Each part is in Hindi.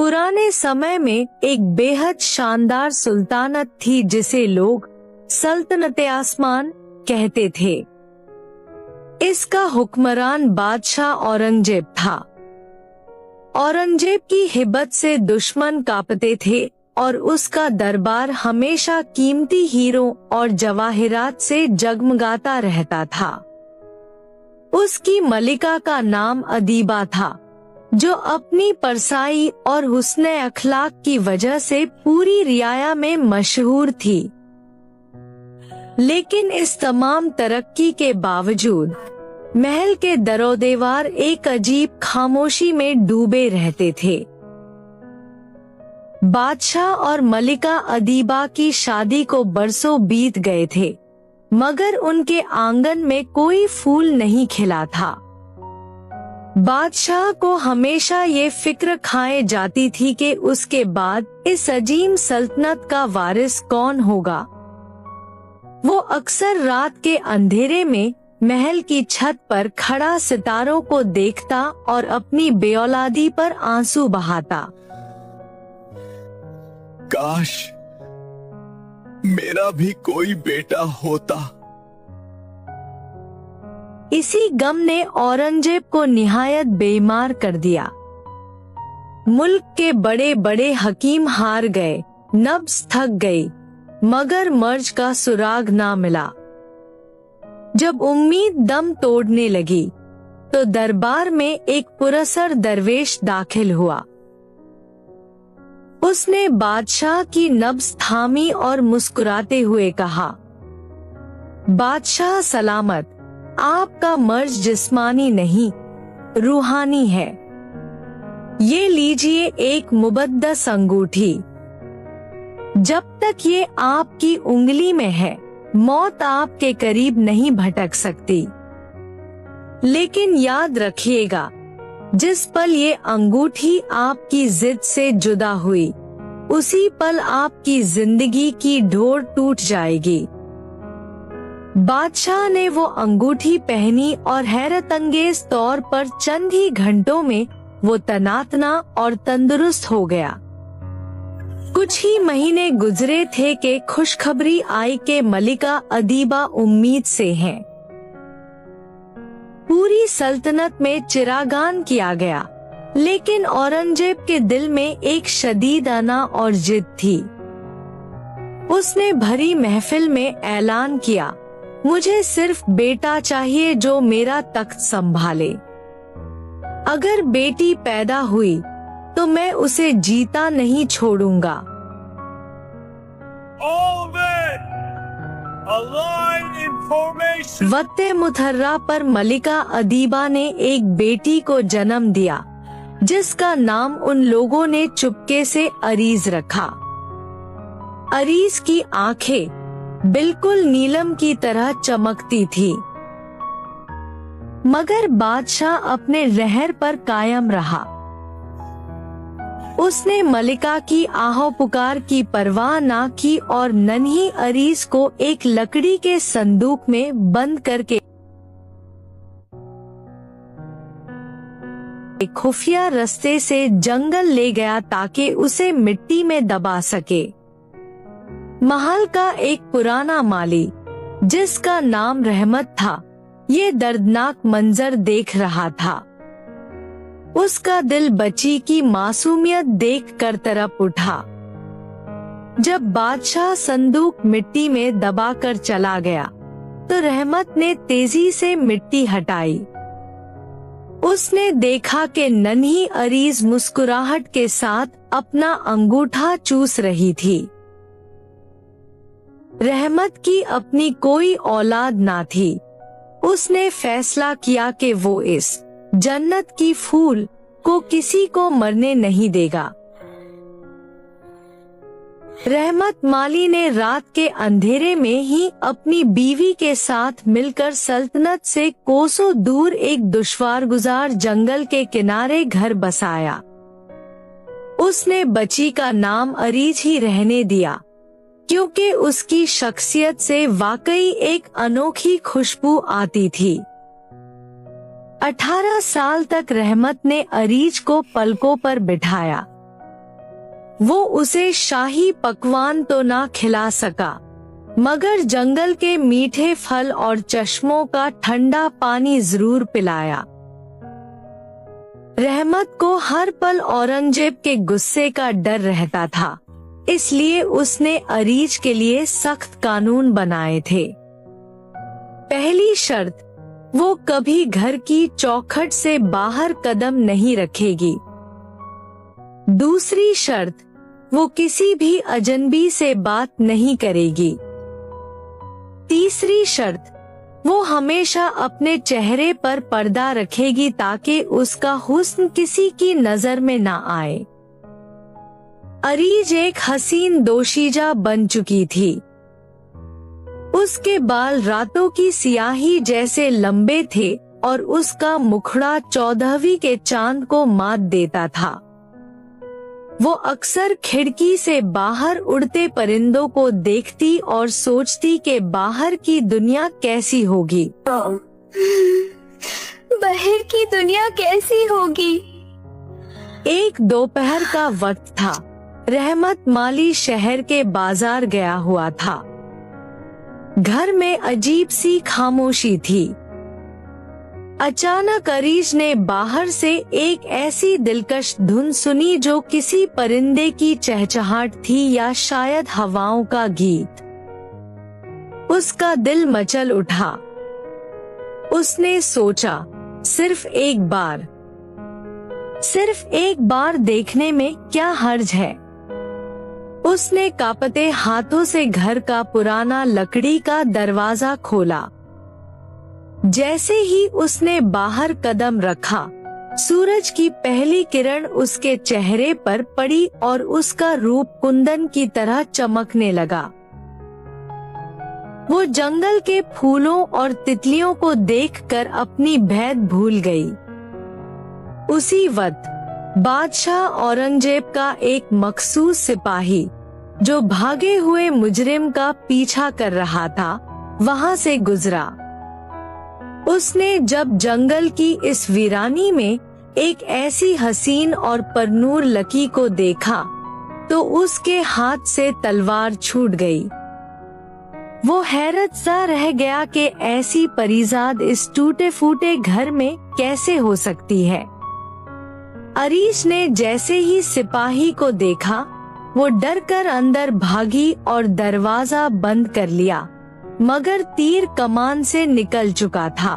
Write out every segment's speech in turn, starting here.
पुराने समय में एक बेहद शानदार सुल्तानत थी जिसे लोग सल्तनते आसमान कहते थे। इसका हुक्मरान बादशाह औरंगजेब था। औरंगजेब की हिब्बत से दुश्मन कांपते थे और उसका दरबार हमेशा कीमती हीरों और जवाहिरात से जगमगाता रहता था। उसकी मलिका का अदीबा अदीबा था, जो अपनी परसाई और हुस्ने अखलाक की वजह से पूरी रियाया में मशहूर थी। लेकिन इस तमाम तरक्की के बावजूद महल के दरोदीवार एक अजीब खामोशी में डूबे रहते थे। बादशाह और मलिका अदीबा की शादी को बरसों बीत गए थे, मगर उनके आंगन में कोई फूल नहीं खिला था। बादशाह को हमेशा ये फिक्र खाए जाती थी कि उसके बाद इस अजीम सल्तनत का वारिस कौन होगा। वो अक्सर रात के अंधेरे में महल की छत पर खड़ा सितारों को देखता और अपनी बेऔलादी पर आंसू बहाता। काश मेरा भी कोई बेटा होता। इसी गम ने औरंगजेब को निहायत बेईमान कर दिया। मुल्क के बड़े बड़े हकीम हार गए, नब्ज थक गई, मगर मर्ज का सुराग ना मिला। जब उम्मीद दम तोड़ने लगी तो दरबार में एक पुरसर दरवेश दाखिल हुआ। उसने बादशाह की नब्ज थामी और मुस्कुराते हुए कहा, बादशाह सलामत, आपका मर्ज जिस्मानी नहीं रूहानी है। ये लीजिए एक मुबद्दस अंगूठी। जब तक ये आपकी उंगली में है, मौत आपके करीब नहीं भटक सकती। लेकिन याद रखिएगा, जिस पल ये अंगूठी आपकी जिद से जुदा हुई, उसी पल आपकी जिंदगी की डोर टूट जाएगी। बादशाह ने वो अंगूठी पहनी और हैरत अंगेज तौर पर चंद ही घंटों में वो तनातना और तंदुरुस्त हो गया। कुछ ही महीने गुजरे थे कि खुशखबरी आई कि मलिका अदीबा उम्मीद से हैं। पूरी सल्तनत में चिरागान किया गया, लेकिन औरंगजेब के दिल में एक शदीद अना और जिद थी। उसने भरी महफिल में ऐलान किया, मुझे सिर्फ बेटा चाहिए जो मेरा तख्त संभाले। अगर बेटी पैदा हुई तो मैं उसे जीता नहीं छोड़ूंगा। वक्ते मुथर्रा पर मलिका अदीबा ने एक बेटी को जन्म दिया, जिसका नाम उन लोगों ने चुपके से अरीज रखा। अरीज की आंखें बिल्कुल नीलम की तरह चमकती थी, मगर बादशाह अपने रहर पर कायम रहा। उसने मलिका की आहो पुकार की परवाह ना की और नन्ही अरीज को एक लकड़ी के संदूक में बंद करके एक खुफिया रास्ते से जंगल ले गया ताकि उसे मिट्टी में दबा सके। महल का एक पुराना माली, जिसका नाम रहमत था, ये दर्दनाक मंजर देख रहा था। उसका दिल बच्ची की मासूमियत देखकर तड़प उठा। जब बादशाह संदूक मिट्टी में दबाकर चला गया, तो रहमत ने तेजी से मिट्टी हटाई। उसने देखा कि नन्ही अरीज मुस्कुराहट के साथ अपना अंगूठा चूस रही थी। रहमत की अपनी कोई औलाद ना थी। उसने फैसला किया कि वो इस जन्नत की फूल को किसी को मरने नहीं देगा। रहमत माली ने रात के अंधेरे में ही अपनी बीवी के साथ मिलकर सल्तनत से कोसों दूर एक दुश्वारगुजार जंगल के किनारे घर बसाया। उसने बच्ची का नाम अरीज ही रहने दिया, क्योंकि उसकी शख्सियत से वाकई एक अनोखी खुशबू आती थी। 18 साल तक रहमत ने अरीज को पलकों पर बिठाया, वो उसे शाही पकवान तो ना खिला सका, मगर जंगल के मीठे फल और चश्मों का ठंडा पानी जरूर पिलाया। रहमत को हर पल औरंगजेब के गुस्से का डर रहता था, इसलिए उसने अरीज के लिए सख्त कानून बनाए थे। पहली शर्त, वो कभी घर की चौखट से बाहर कदम नहीं रखेगी। दूसरी शर्त, वो किसी भी अजनबी से बात नहीं करेगी। तीसरी शर्त, वो हमेशा अपने चेहरे पर पर्दा रखेगी ताकि उसका हुस्न किसी की नजर में ना आए। अरीज एक हसीन दोशीजा बन चुकी थी। उसके बाल रातों की सियाही जैसे लंबे थे और उसका मुखड़ा 14वीं के चांद को मात देता था। वो अक्सर खिड़की से बाहर उड़ते परिंदों को देखती और सोचती कि बाहर की दुनिया कैसी होगी। बाहर की दुनिया कैसी होगी? एक दोपहर का वक्त था। रहमत माली शहर के बाजार गया हुआ था। घर में अजीब सी खामोशी थी। अचानक अरीज ने बाहर से एक ऐसी दिलकश धुन सुनी जो किसी परिंदे की चहचहाट थी या शायद हवाओं का गीत। उसका दिल मचल उठा। उसने सोचा, सिर्फ एक बार देखने में क्या हर्ज है। उसने कांपते हाथों से घर का पुराना लकड़ी का दरवाजा खोला। जैसे ही उसने बाहर कदम रखा, सूरज की पहली किरण उसके चेहरे पर पड़ी और उसका रूप कुंदन की तरह चमकने लगा। वो जंगल के फूलों और तितलियों को देखकर अपनी भैद भूल गई। उसी वक्त बादशाह औरंगजेब का एक मखसूस सिपाही, जो भागे हुए मुजरिम का पीछा कर रहा था, वहां से गुजरा। उसने जब जंगल की इस वीरानी में एक ऐसी हसीन और परनूर लकी को देखा, तो उसके हाथ से तलवार छूट गई। वो हैरत सा रह गया कि ऐसी परीजाद इस टूटे फूटे घर में कैसे हो सकती है। अरीज ने जैसे ही सिपाही को देखा, वो डरकर अंदर भागी और दरवाजा बंद कर लिया, मगर तीर कमान से निकल चुका था।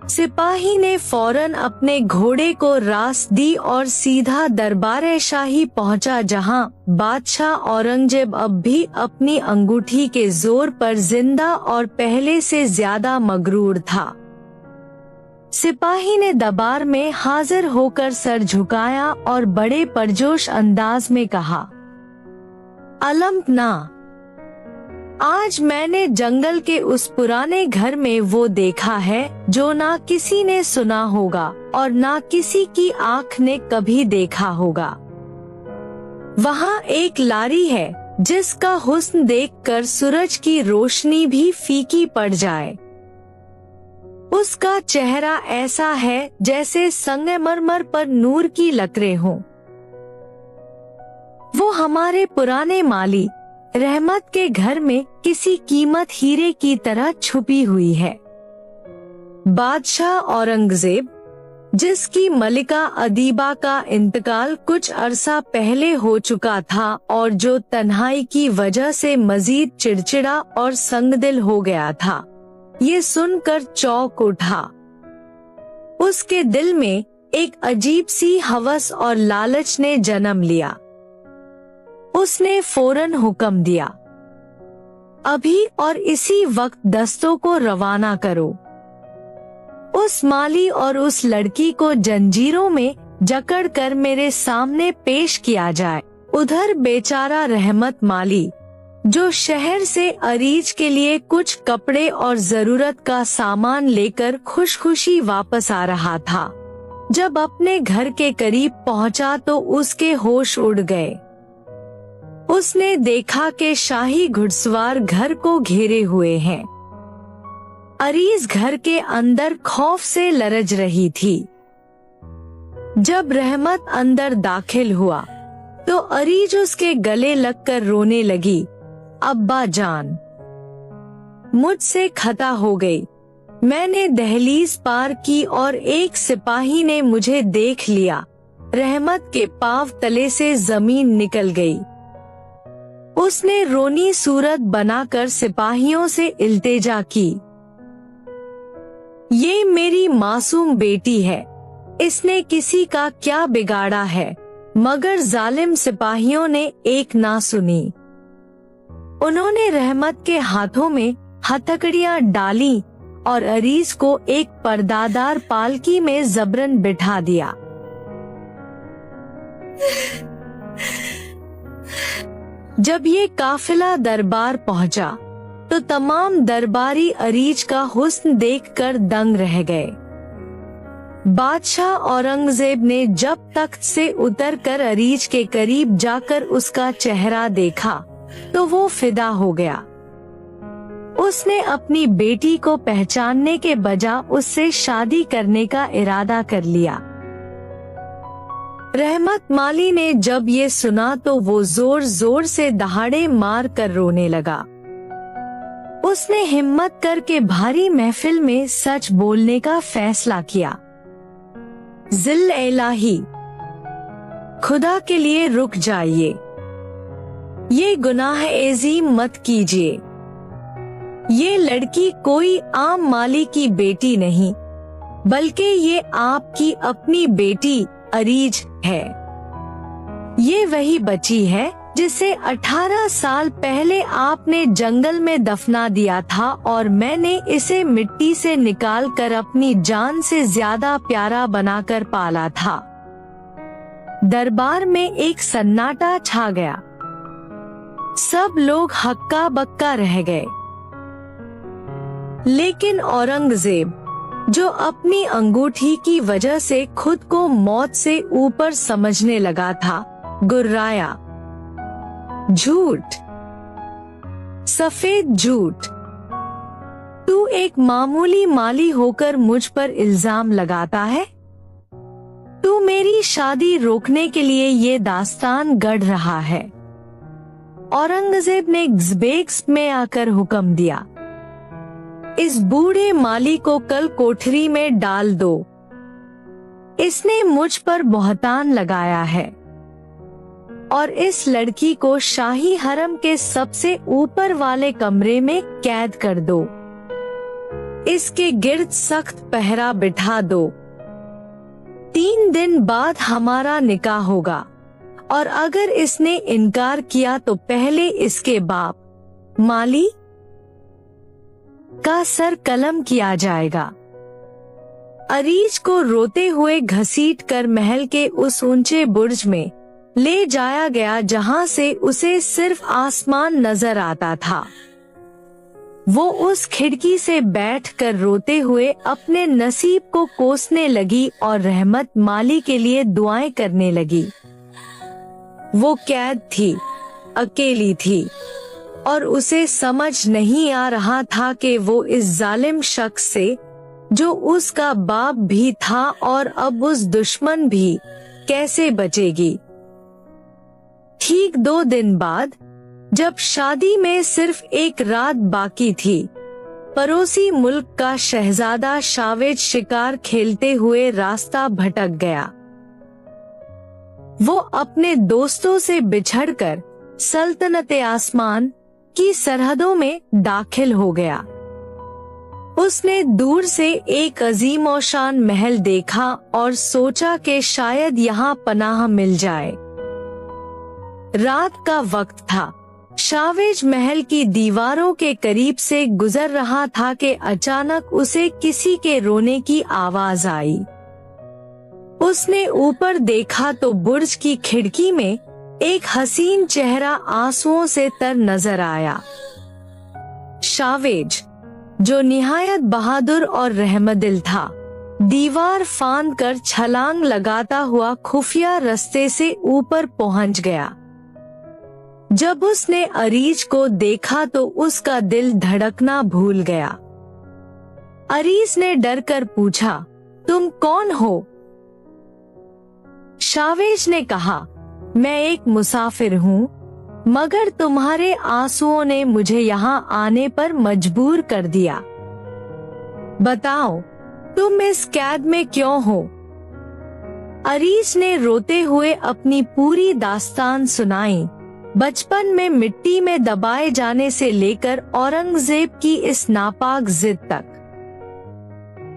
सिपाही ने फौरन अपने घोड़े को रास दी और सीधा दरबारे शाही पहुंचा, जहां बादशाह औरंगजेब अब भी अपनी अंगूठी के जोर पर जिंदा और पहले से ज्यादा मगरूर था। सिपाही ने दरबार में हाजिर होकर सर झुकाया और बड़े परजोश अंदाज में कहा, अलमना, आज मैंने जंगल के उस पुराने घर में वो देखा है जो ना किसी ने सुना होगा और ना किसी की आंख ने कभी देखा होगा। वहाँ एक लारी है जिसका हुस्न देखकर सूरज की रोशनी भी फीकी पड़ जाए। उसका चेहरा ऐसा है जैसे संगमरमर पर नूर की लकीरें हों। वो हमारे पुराने माली रहमत के घर में किसी कीमत हीरे की तरह छुपी हुई है। बादशाह औरंगजेब, जिसकी मलिका अदीबा का इंतकाल कुछ अरसा पहले हो चुका था और जो तन्हाई की वजह से मजीद चिड़चिड़ा और संगदिल हो गया था, ये सुनकर चौंक उठा। उसके दिल में एक अजीब सी हवस और लालच ने जन्म लिया। उसने फौरन हुक्म दिया, अभी और इसी वक्त दस्तों को रवाना करो। उस माली और उस लड़की को जंजीरों में जकड़कर मेरे सामने पेश किया जाए। उधर बेचारा रहमत माली, जो शहर से अरीज के लिए कुछ कपड़े और जरूरत का सामान लेकर खुशखुशी वापस आ रहा था, जब अपने घर के करीब पहुंचा तो उसके होश उड़ गए। उसने देखा कि शाही घुड़सवार घर को घेरे हुए हैं। अरीज घर के अंदर खौफ से लरज रही थी। जब रहमत अंदर दाखिल हुआ तो अरीज उसके गले लगकर रोने लगी। अब्बा जान, मुझसे खता हो गई। मैंने दहलीज पार की और एक सिपाही ने मुझे देख लिया। रहमत के पांव तले से जमीन निकल गई। उसने रोनी सूरत बनाकर सिपाहियों से इल्तिजा की, ये मेरी मासूम बेटी है, इसने किसी का क्या बिगाड़ा है। मगर जालिम सिपाहियों ने एक ना सुनी। उन्होंने रहमत के हाथों में हथकड़ियां डाली और अरीज को एक पर्दादार पालकी में जबरन बिठा दिया। जब ये काफिला दरबार पहुंचा तो तमाम दरबारी अरीज का हुस्न देखकर दंग रह गए। बादशाह औरंगजेब ने जब तख्त से उतरकर अरीज के करीब जाकर उसका चेहरा देखा तो वो फिदा हो गया। उसने अपनी बेटी को पहचानने के बजाय उससे शादी करने का इरादा कर लिया। रहमत माली ने जब ये सुना तो वो जोर जोर से दहाड़े मार कर रोने लगा। उसने हिम्मत करके भारी महफिल में सच बोलने का फैसला किया। जिल इलाही, खुदा के लिए रुक जाइए, ये गुनाह एज़ीम मत कीजिए। ये लड़की कोई आम माली की बेटी नहीं, बल्कि ये आपकी अपनी बेटी अरीज है। ये वही बच्ची है जिसे 18 साल पहले आपने जंगल में दफना दिया था और मैंने इसे मिट्टी से निकालकर अपनी जान से ज्यादा प्यारा बनाकर पाला था। दरबार में एक सन्नाटा छा गया। सब लोग हक्का बक्का रह गए। लेकिन औरंगजेब, जो अपनी अंगूठी की वजह से खुद को मौत से ऊपर समझने लगा था, गुर्राया। झूठ, सफेद झूठ। तू एक मामूली माली होकर मुझ पर इल्जाम लगाता है? तू मेरी शादी रोकने के लिए ये दास्तान गढ़ रहा है। औरंगजेब ने ज़बेक्स में आकर हुक्म दिया, इस बूढ़े माली को कल कोठरी में डाल दो। इसने मुझ पर बहतान लगाया है और इस लड़की को शाही हरम के सबसे ऊपर वाले कमरे में कैद कर दो। इसके गिर्द सख्त पहरा बिठा दो। 3 दिन बाद हमारा निकाह होगा और अगर इसने इनकार किया तो पहले इसके बाप माली का सर कलम किया जाएगा। अरीज को रोते हुए घसीट कर महल के उस ऊंचे बुर्ज में ले जाया गया जहां से उसे सिर्फ आसमान नजर आता था। वो उस खिड़की से बैठकर रोते हुए अपने नसीब को कोसने लगी और रहमत माली के लिए दुआएं करने लगी। वो कैद थी, अकेली थी और उसे समझ नहीं आ रहा था कि वो इस जालिम शख्स से, जो उसका बाप भी था और अब उस दुश्मन भी, कैसे बचेगी। ठीक 2 दिन बाद, जब शादी में सिर्फ एक रात बाकी थी, पड़ोसी मुल्क का शहजादा शावेज शिकार खेलते हुए रास्ता भटक गया। वो अपने दोस्तों से बिछड़कर सल्तनत आसमान की सरहदों में दाखिल हो गया। उसने दूर से एक अजीम और शान महल देखा और सोचा कि शायद यहाँ पनाह मिल जाए। रात का वक्त था। शावेज महल की दीवारों के करीब से गुजर रहा था कि अचानक उसे किसी के रोने की आवाज आई। उसने ऊपर देखा तो बुर्ज की खिड़की में एक हसीन चेहरा आंसुओं से तर नजर आया। शावेज, जो निहायत बहादुर और रहमदिल था, दीवार फांद कर छलांग लगाता हुआ खुफिया रास्ते से ऊपर पहुंच गया। जब उसने अरीज को देखा तो उसका दिल धड़कना भूल गया। अरीज ने डर कर पूछा, तुम कौन हो? शावेज ने कहा, मैं एक मुसाफिर हूँ, मगर तुम्हारे आंसुओं ने मुझे यहाँ आने पर मजबूर कर दिया। बताओ, तुम इस कैद में क्यों हो? अरीस ने रोते हुए अपनी पूरी दास्तान सुनाई, बचपन में मिट्टी में दबाए जाने से लेकर औरंगजेब की इस नापाक जिद तक।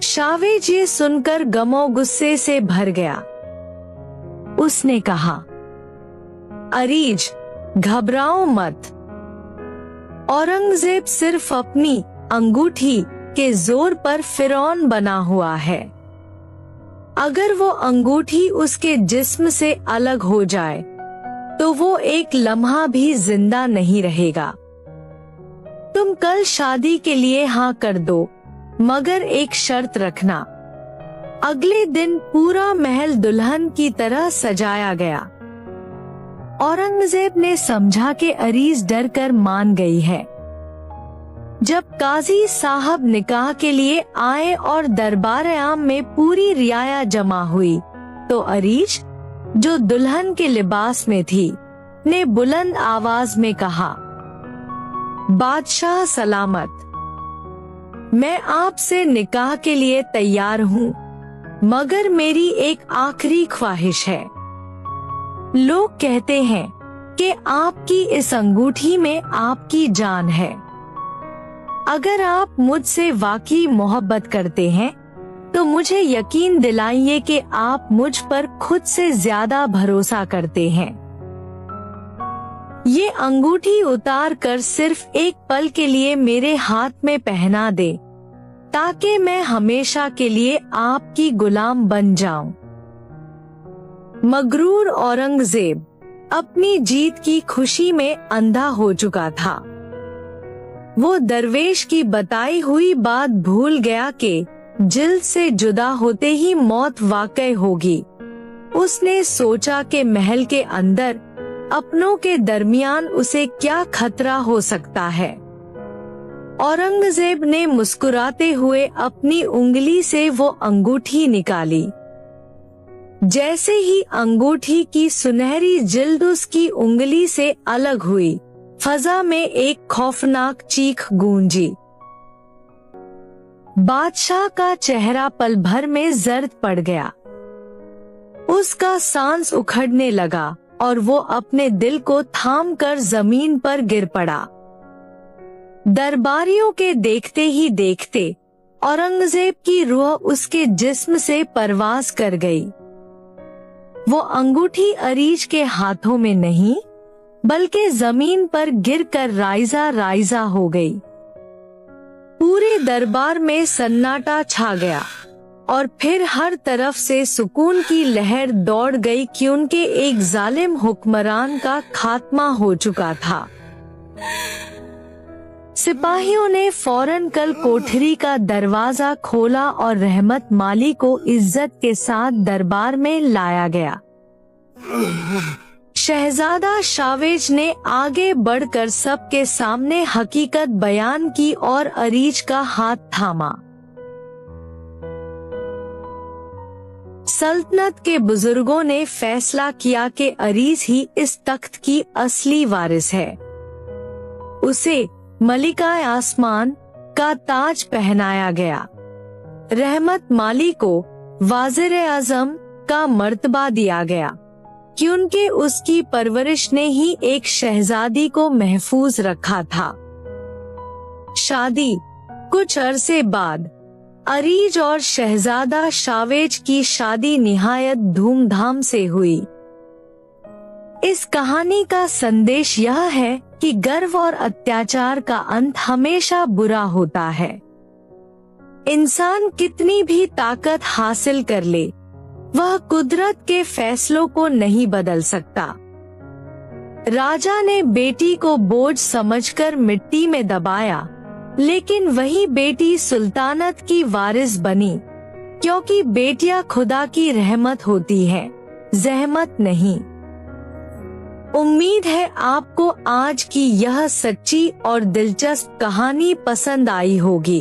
शावेज ये सुनकर गमो गुस्से से भर गया। उसने कहा, अरीज, घबराओ मत। औरंगजेब सिर्फ अपनी अंगूठी के जोर पर फिरौन बना हुआ है। अगर वो अंगूठी उसके जिस्म से अलग हो जाए तो वो एक लम्हा भी जिंदा नहीं रहेगा। तुम कल शादी के लिए हाँ कर दो, मगर एक शर्त रखना। अगले दिन पूरा महल दुल्हन की तरह सजाया गया। औरंगजेब ने समझा कि अरीज डर कर मान गई है। जब काजी साहब निकाह के लिए आए और दरबार आम में पूरी रियाया जमा हुई, तो अरीज, जो दुल्हन के लिबास में थी, ने बुलंद आवाज में कहा, बादशाह सलामत, मैं आपसे निकाह के लिए तैयार हूँ, मगर मेरी एक आखिरी ख्वाहिश है। लोग कहते हैं कि आपकी इस अंगूठी में आपकी जान है। अगर आप मुझसे वाकई मोहब्बत करते हैं, तो मुझे यकीन दिलाइए कि आप मुझ पर खुद से ज्यादा भरोसा करते हैं। ये अंगूठी उतार कर सिर्फ एक पल के लिए मेरे हाथ में पहना दे, ताकि मैं हमेशा के लिए आपकी गुलाम बन जाऊं। मगरूर औरंगजेब अपनी जीत की खुशी में अंधा हो चुका था। वो दरवेश की बताई हुई बात भूल गया कि जिल्द से जुदा होते ही मौत वाकई होगी। उसने सोचा कि महल के अंदर अपनों के दरमियान उसे क्या खतरा हो सकता है। औरंगजेब ने मुस्कुराते हुए अपनी उंगली से वो अंगूठी निकाली। जैसे ही अंगूठी की सुनहरी जिल्द उसकी उंगली से अलग हुई, फजा में एक खौफनाक चीख गूंजी। बादशाह का चेहरा पल भर में जर्द पड़ गया। उसका सांस उखड़ने लगा और वो अपने दिल को थाम कर जमीन पर गिर पड़ा। दरबारियों के देखते ही देखते औरंगजेब की रूह उसके जिस्म से परवाज कर गई। वो अंगूठी अरीज के हाथों में नहीं, बल्कि जमीन पर गिरकर राइजा राइजा हो गई। पूरे दरबार में सन्नाटा छा गया और फिर हर तरफ से सुकून की लहर दौड़ गई कि उनके एक जालिम हुक्मरान का खात्मा हो चुका था। सिपाहियों ने फौरन कल कोठरी का दरवाजा खोला और रहमत माली को इज्जत के साथ दरबार में लाया गया। शहजादा शावेज ने आगे बढ़कर सबके सामने हकीकत बयान की और अरीज का हाथ थामा। सल्तनत के बुजुर्गों ने फैसला किया कि अरीज ही इस तख्त की असली वारिस है। उसे मलिका आसमान का ताज पहनाया गया। रहमत माली को वाज़िर आज़म का मर्तबा दिया गया, क्योंकि उसकी परवरिश ने ही एक शहजादी को महफूज रखा था। शादी कुछ अरसे बाद अरीज और शहजादा शावेज की शादी निहायत धूमधाम से हुई। इस कहानी का संदेश यह है कि गर्व और अत्याचार का अंत हमेशा बुरा होता है। इंसान कितनी भी ताकत हासिल कर ले, वह कुदरत के फैसलों को नहीं बदल सकता। राजा ने बेटी को बोझ समझकर मिट्टी में दबाया, लेकिन वही बेटी सुल्तानत की वारिस बनी, क्योंकि बेटियां खुदा की रहमत होती हैं, ज़हमत नहीं। उम्मीद है आपको आज की यह सच्ची और दिलचस्प कहानी पसंद आई होगी।